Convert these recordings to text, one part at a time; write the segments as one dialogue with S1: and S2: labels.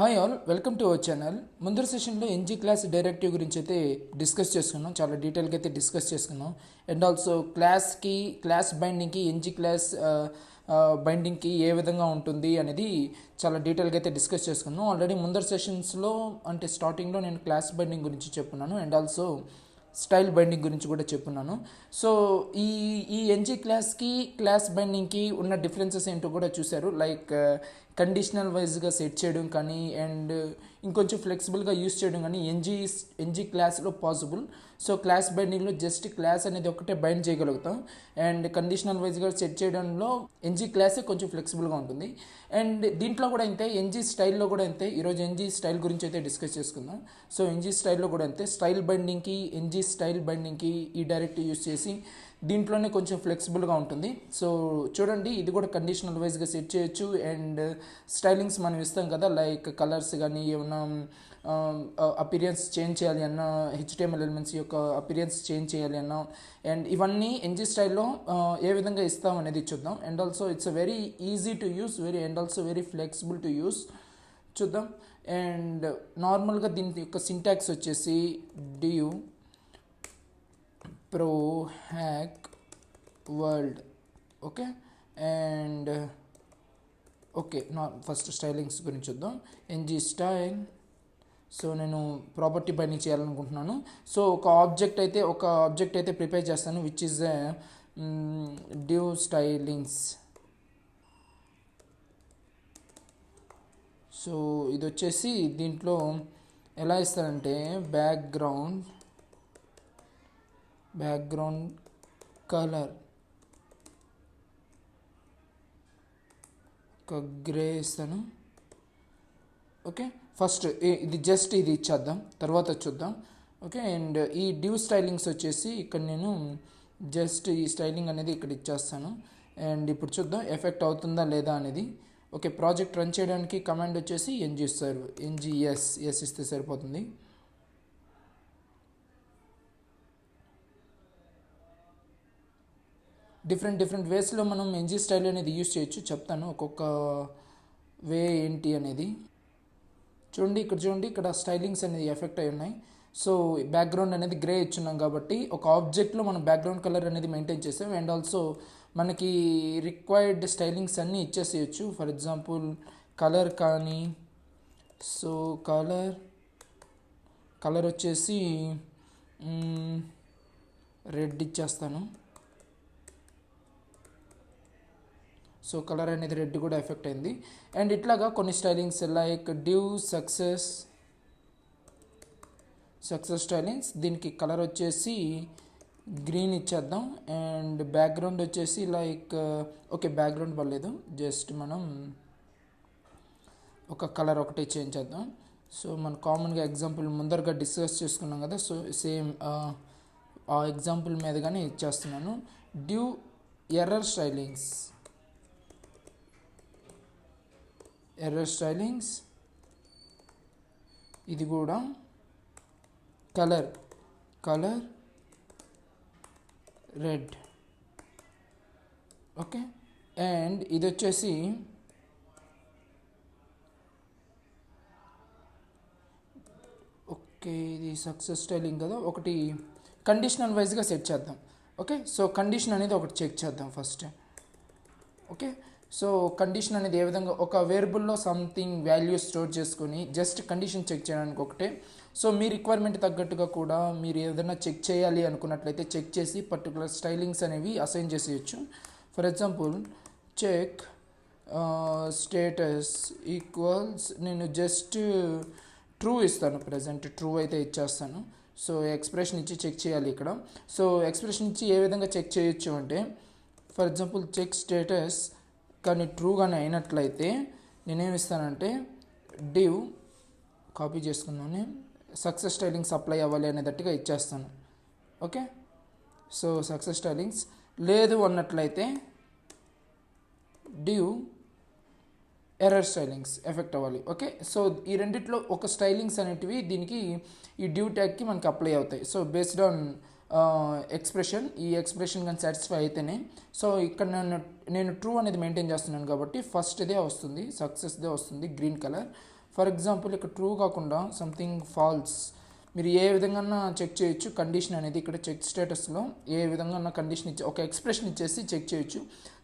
S1: Hi all, welcome to our channel. ముందర సెషన్లో NG class directive గురించి అయితే డిస్కస్ చేసుకున్నాం, చాలా డీటెయిల్గా అయితే డిస్కస్ చేసుకున్నాం. అండ్ ఆల్సో క్లాస్ బైండింగ్కి ఎన్జీ క్లాస్ బైండింగ్కి ఏ విధంగా ఉంటుంది అనేది చాలా డీటెయిల్గా అయితే డిస్కస్ చేసుకున్నాం. ఆల్రెడీ ముందర సెషన్స్లో అంటే స్టార్టింగ్లో నేను క్లాస్ బైండింగ్ గురించి చెప్పున్నాను అండ్ ఆల్సో స్టైల్ బైండింగ్ గురించి కూడా చెప్పున్నాను. సో ఈ ఎన్జీ క్లాస్ బైండింగ్కి ఉన్న డిఫరెన్సెస్ ఏంటో కూడా చూశారు. లైక్ కండిషనల్ వైజ్గా సెట్ చేయడం కానీ అండ్ ఇంకొంచెం ఫ్లెక్సిబుల్గా యూస్ చేయడం కానీ ఎన్జీ క్లాస్లో పాసిబుల్. సో క్లాస్ బైండింగ్లో జస్ట్ క్లాస్ అనేది ఒకటే బైండ్ చేయగలుగుతాం అండ్ కండిషనల్ వైజ్గా సెట్ చేయడంలో ఎన్జీ క్లాసే కొంచెం ఫ్లెక్సిబుల్గా ఉంటుంది. అండ్ దీంట్లో కూడా అంతే, ఎన్జీ స్టైల్లో కూడా అంతే. ఈరోజు ఎన్జీ స్టైల్ గురించి అయితే డిస్కస్ చేసుకుందాం. సో ఎన్జీ స్టైల్లో కూడా అంతే, స్టైల్ బైండింగ్కి ఎన్జీ స్టైల్ బైండింగ్కి ఈ డైరెక్ట్ యూస్ చేసి దీంట్లోనే కొంచెం ఫ్లెక్సిబుల్గా ఉంటుంది. సో చూడండి, ఇది కూడా కండిషనల్ వైజ్గా సెట్ చేయొచ్చు అండ్ స్టైలింగ్స్ మనం ఇస్తాం కదా, లైక్ కలర్స్ కానీ ఏమన్నా అపీరియన్స్ చేంజ్ చేయాలి అన్నా, హెచ్టిఎంఎల్ ఎలిమెంట్స్ యొక్క అపీరియన్స్ చేంజ్ చేయాలి అన్నా, అండ్ ఇవన్నీ ఎన్జీ స్టైల్లో ఏ విధంగా ఇస్తాం అనేది చూద్దాం. And also it's very easy to use, and also very flexible to use చూద్దాం. అండ్ నార్మల్గా దీని యొక్క సింటాక్స్ వచ్చేసి div pro hack world. Okay, and okay first stylings గురించి చూద్దాం. NG style. సో నేను ప్రాపర్టీ బైండింగ్ చేయాలనుకుంటున్నాను. సో ఒక ఆబ్జెక్ట్ అయితే ప్రిపేర్ చేస్తాను which is div stylings. So ఇది వచ్చేసి దీంట్లో ఎలా ఇస్తారంటే బ్యాక్గ్రౌండ్ కలర్ ఒక గ్రే ఇస్తాను. ఓకే, ఫస్ట్ ఇది జస్ట్ ఇది ఇచ్చేద్దాం, తర్వాత చూద్దాం. ఓకే, అండ్ ఈ div స్టైలింగ్స్ వచ్చేసి ఇక్కడ నేను జస్ట్ ఈ స్టైలింగ్ అనేది ఇక్కడ ఇచ్చేస్తాను. అండ్ ఇప్పుడు చూద్దాం ఎఫెక్ట్ అవుతుందా లేదా అనేది. ఓకే, ప్రాజెక్ట్ రన్ చేయడానికి కమాండ్ వచ్చేసి ఎన్జిఎస్ ఇస్తే సరిపోతుంది. డిఫరెంట్ వేస్లో మనం ఎన్జీ స్టైల్ అనేది యూస్ చేయొచ్చు, చెప్తాను ఒక్కొక్క వే ఏంటి అనేది. చూడండి ఇక్కడ స్టైలింగ్స్ అనేది ఎఫెక్ట్ అయి ఉన్నాయి. సో బ్యాక్గ్రౌండ్ అనేది గ్రే ఇచ్చున్నాం కాబట్టి ఒక ఆబ్జెక్ట్లో మనం బ్యాక్గ్రౌండ్ కలర్ అనేది మెయింటైన్ చేసాం అండ్ ఆల్సో మనకి రిక్వైర్డ్ స్టైలింగ్స్ అన్నీ ఇచ్చేసేయచ్చు. ఫర్ ఎగ్జాంపుల్ కలర్ కానీ, సో కలర్ వచ్చేసి రెడ్ ఇచ్చేస్తాను. సో కలర్ అనేది రెడ్ కూడా ఎఫెక్ట్ అయింది. అండ్ ఇట్లాగా కొన్ని stylings like div success stylings, దీనికి కలర్ వచ్చేసి గ్రీన్ ఇచ్చేద్దాం. అండ్ బ్యాక్గ్రౌండ్ వచ్చేసి లైక్ ఓకే బ్యాక్గ్రౌండ్ పర్లేదు, జస్ట్ మనం ఒక కలర్ ఒకటి చేంజ్ చేద్దాం. సో మనం కామన్గా ఎగ్జాంపుల్ ముందరగా డిస్కస్ చేసుకున్నాం కదా, సో సేమ్ ఆ ఎగ్జాంపుల్ మీదగానే ఇచ్చేస్తున్నాను. div ఎర్రర్ స్టైలింగ్స్, ఇది కూడా కలర్ రెడ్. ఓకే, అండ్ ఇది వచ్చేసి ఓకే ఇది సక్సెస్ స్టైలింగ్ కదా, ఒకటి కండిషనల్ వైజ్గా సెట్ చేద్దాం. ఓకే, సో కండిషన్ అనేది ఒకటి చెక్ చేద్దాం ఫస్ట్. ఓకే, సో కండిషన్ అనేది ఏ విధంగా, ఒక వేరియబుల్లో సంథింగ్ వాల్యూ స్టోర్ చేసుకొని జస్ట్ కండిషన్ చెక్ చేయడానికి ఒకటే. సో మీ రిక్వైర్మెంట్ తగ్గట్టుగా కూడా మీరు ఏదైనా చెక్ చేయాలి అనుకున్నట్లయితే చెక్ చేసి పర్టికులర్ స్టైలింగ్స్ అనేవి అసైన్ చేసేయచ్చు. For example check status equals, నేను జస్ట్ ట్రూ ఇస్తాను, ప్రజెంట్ ట్రూ అయితే ఇచ్చేస్తాను. సో ఎక్స్ప్రెషన్ ఇచ్చి చెక్ చేయాలి ఇక్కడ. సో ఎక్స్ప్రెషన్ ఇచ్చి ఏ విధంగా చెక్ చేయొచ్చు అంటే, ఫర్ ఎగ్జాంపుల్ చెక్ స్టేటస్ కానీ ట్రూగానే అయినట్లయితే నేనేమి ఇస్తానంటే div కాపీ చేసుకున్నాను, సక్సెస్ స్టైలింగ్స్ అప్లై అవ్వాలి అనేటట్టుగా ఇచ్చేస్తాను. ఓకే, సో సక్సెస్ స్టైలింగ్స్ లేదు అన్నట్లయితే div ఎర్రర్ స్టైలింగ్స్ ఎఫెక్ట్ అవ్వాలి. ఓకే, సో ఈ రెండిట్లో ఒక స్టైలింగ్స్ అనేటివి దీనికి ఈ div ట్యాగ్కి మనకి అప్లై అవుతాయి. సో బేస్డ్ ఆన్ ఈ ఎక్స్ప్రెషన్ కానీ సాటిస్ఫై అయితేనే. సో ఇక్కడ నేను ట్రూ అనేది మెయింటైన్ చేస్తున్నాను కాబట్టి ఫస్ట్ ఇదే వస్తుంది, సక్సెస్దే వస్తుంది గ్రీన్ కలర్. ఫర్ ఎగ్జాంపుల్ ఇక్కడ ట్రూ కాకుండా సంథింగ్ ఫాల్స్ మీరు ఏ విధంగా చెక్ చేయొచ్చు కండిషన్ అనేది ఇక్కడ చెక్ స్టేటస్లో ఏ విధంగా కండిషన్ ఇచ్చి ఒక ఎక్స్ప్రెషన్ ఇచ్చేసి చెక్ చేయొచ్చు.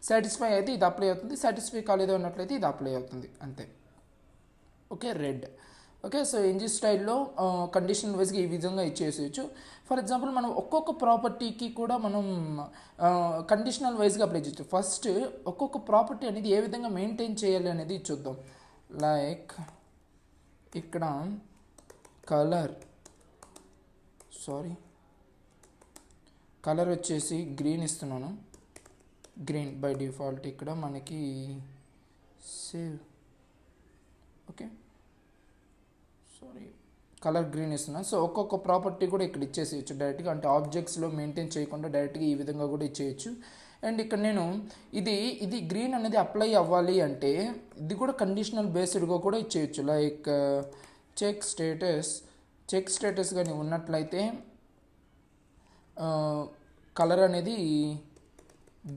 S1: సాటిస్ఫై అయితే ఇది అప్లై అవుతుంది, సాటిస్ఫై కాలేదు అన్నట్లయితే ఇది అప్లై అవుతుంది అంతే. Okay, red. Okay, so NG స్టైల్లో కండిషన్ వైజ్గా ఈ విధంగా ఇచ్చేసేయచ్చు. ఫర్ ఎగ్జాంపుల్ మనం ఒక్కొక్క ప్రాపర్టీకి కూడా మనం కండిషనల్ వైజ్గా అప్లై చేయొచ్చు. ఫస్ట్ ఒక్కొక్క ప్రాపర్టీ అనేది ఏ విధంగా మెయింటైన్ చేయాలి అనేది చూద్దాం. లైక్ ఇక్కడ కలర్ వచ్చేసి గ్రీన్ ఇస్తున్నాను. గ్రీన్ బై డిఫాల్ట్ ఇక్కడ మనకి సేవ్. ఓకే, కలర్ గ్రీన్ ఇస్తున్నాను. సో ఒక్కొక్క ప్రాపర్టీ కూడా ఇక్కడ ఇచ్చేసేయచ్చు డైరెక్ట్గా, అంటే ఆబ్జెక్ట్స్లో మెయింటైన్ చేయకుండా డైరెక్ట్గా ఈ విధంగా కూడా ఇచ్చేయచ్చు. అండ్ ఇక్కడ నేను ఇది గ్రీన్ అనేది అప్లై అవ్వాలి అంటే ఇది కూడా కండిషనల్ బేస్డ్గా కూడా ఇచ్చేయచ్చు. లైక్ చెక్ స్టేటస్ కానీ ఉన్నట్లయితే కలర్ అనేది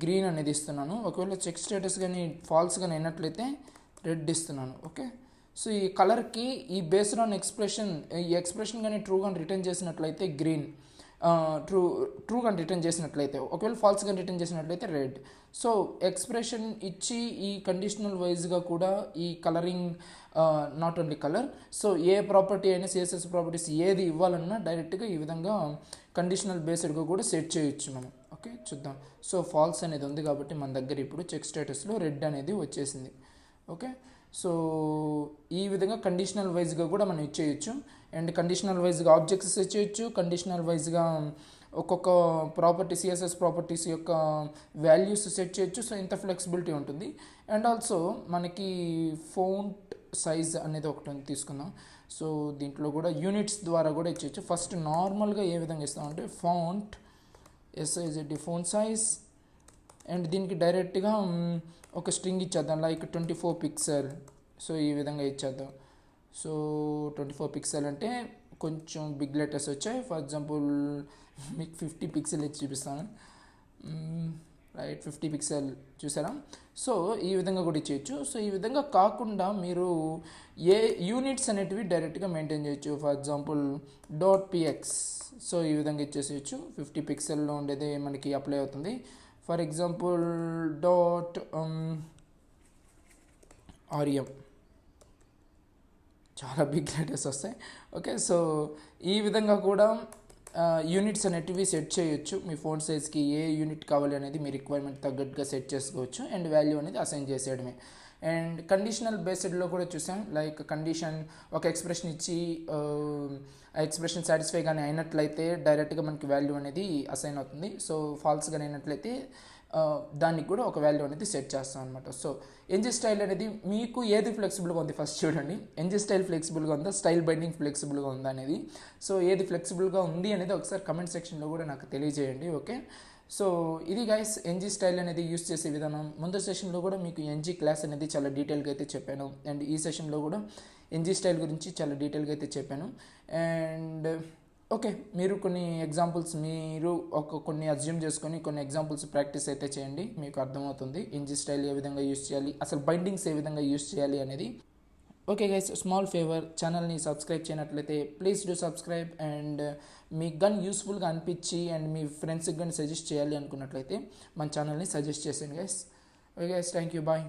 S1: గ్రీన్ అనేది ఇస్తున్నాను. ఒకవేళ చెక్ స్టేటస్ కానీ ఫాల్స్ కానీ అయినట్లయితే రెడ్ ఇస్తున్నాను. ఓకే, సో ఈ కలర్కి ఈ బేస్డ్ ఆన్ ఈ ఎక్స్ప్రెషన్ కానీ ట్రూ కానీ రిటర్న్ చేసినట్లయితే గ్రీన్, ట్రూ కానీ రిటర్న్ చేసినట్లయితే, ఒకవేళ ఫాల్స్ కానీ రిటర్న్ చేసినట్లయితే రెడ్. సో ఎక్స్ప్రెషన్ ఇచ్చి ఈ కండిషనల్ వైజ్గా కూడా ఈ colouring not only colour, so A property అయినా సిఎస్ఎస్ ప్రాపర్టీస్ ఏది ఇవ్వాలన్నా డైరెక్ట్గా ఈ విధంగా కండిషనల్ బేస్డ్గా కూడా సెట్ చేయొచ్చు మనం. ఓకే, చూద్దాం. సో ఫాల్స్ అనేది ఉంది కాబట్టి మన దగ్గర ఇప్పుడు చెక్ స్టేటస్లో రెడ్ అనేది వచ్చేసింది. ఓకే, సో ఈ విధంగా కండిషనల్ వైజ్గా కూడా మనం ఇచ్చేయచ్చు. అండ్ కండిషనల్ వైజ్గా ఆబ్జెక్ట్స్ సెట్ చేయొచ్చు, కండిషనల్ వైజ్గా ఒక్కొక్క ప్రాపర్టీ సిఎస్ఎస్ ప్రాపర్టీస్ యొక్క వాల్యూస్ సెట్ చేయొచ్చు. సో ఇంత ఫ్లెక్సిబిలిటీ ఉంటుంది. అండ్ ఆల్సో మనకి ఫాంట్ సైజ్ అనేది ఒకటి తీసుకుందాం. సో దీంట్లో కూడా యూనిట్స్ ద్వారా కూడా ఇచ్చేయచ్చు. ఫస్ట్ నార్మల్గా ఏ విధంగా ఇస్తామంటే ఫాంట్ ఫాంట్ సైజ్, అండ్ దీనికి డైరెక్ట్గా ఒక స్ట్రింగ్ ఇచ్చేద్దాం లైక్ 24 పిక్సెల్. సో ఈ విధంగా ఇచ్చేద్దాం. సో 24 పిక్సెల్ అంటే కొంచెం బిగ్ లెటర్స్ వచ్చాయి. ఫర్ ఎగ్జాంపుల్ మీకు 50 పిక్సెల్ ఇచ్చి చూపిస్తాను. రైట్, 50 పిక్సెల్ చూసారా. సో ఈ విధంగా కూడా ఇచ్చేయచ్చు. సో ఈ విధంగా కాకుండా మీరు ఏ యూనిట్స్ అనేటివి డైరెక్ట్గా మెయింటైన్ చేయొచ్చు. ఫర్ ఎగ్జాంపుల్ .px, సో ఈ విధంగా ఇచ్చేసేయచ్చు. 50 పిక్సెల్లో ఉండేది మనకి అప్లై అవుతుంది. ఫర్ ఎగ్జాంపుల్ .rem, చాలా బిగ్ లెటర్స్ వస్తాయి. ఓకే, సో ఈ విధంగా కూడా యూనిట్స్ అనేటివి సెట్ చేయొచ్చు. మీ ఫోన్ సైజ్కి ఏ యూనిట్ కావాలి అనేది మీ రిక్వైర్మెంట్ తగ్గట్టుగా సెట్ చేసుకోవచ్చు. అండ్ వాల్యూ అనేది అసైన్ చేసేయడమే. అండ్ కండిషనల్ బేస్డ్లో కూడా చూసాం. లైక్ కండిషన్ ఒక ఎక్స్ప్రెషన్ ఇచ్చి ఆ ఎక్స్ప్రెషన్ సాటిస్ఫై కానీ అయినట్లయితే డైరెక్ట్గా మనకి వాల్యూ అనేది అసైన్ అవుతుంది. సో ఫాల్స్ కానీ అయినట్లయితే దానికి కూడా ఒక వాల్యూ అనేది సెట్ చేస్తాం అనమాట. సో ఎన్జీ స్టైల్ అనేది మీకు ఏది ఫ్లెక్సిబుల్గా ఉంది ఫస్ట్ చూడండి. ఎన్జీ స్టైల్ ఫ్లెక్సిబుల్గా ఉందా, స్టైల్ బైండింగ్ ఫ్లెక్సిబుల్గా ఉందా అనేది. సో ఏది ఫ్లెక్సిబుల్గా ఉంది అనేది ఒకసారి కమెంట్ సెక్షన్లో కూడా నాకు తెలియజేయండి. ఓకే, సో ఇది గైస్ ఎన్జీ స్టైల్ అనేది యూస్ చేసే విధానం. ముందు సెషన్లో కూడా మీకు ఎన్జీ క్లాస్ అనేది చాలా డీటెయిల్గా అయితే చెప్పాను. అండ్ ఈ సెషన్లో కూడా ఎన్జీ స్టైల్ గురించి చాలా డీటెయిల్గా అయితే చెప్పాను. అండ్ ఓకే, మీరు కొన్ని ఎగ్జాంపుల్స్ కొన్ని అజ్యూమ్ చేసుకొని కొన్ని ఎగ్జాంపుల్స్ ప్రాక్టీస్ అయితే చేయండి. మీకు అర్థమవుతుంది ఎన్జీ స్టైల్ ఏ విధంగా యూస్ చేయాలి, అసలు బైండింగ్స్ ఏ విధంగా యూస్ చేయాలి అనేది. ఓకే గైస్, స్మాల్ ఫేవర్, ఛానల్ని సబ్స్క్రైబ్ చేయనట్లయితే ప్లీజ్ డూ సబ్స్క్రైబ్. అండ్ మీకు కానీ యూస్ఫుల్గా అనిపించి అండ్ మీ ఫ్రెండ్స్కి కానీ సజెస్ట్ చేయాలి అనుకున్నట్లయితే మన ఛానల్ని సజెస్ట్ చేసేయండి guys. Okay guys, thank you, bye.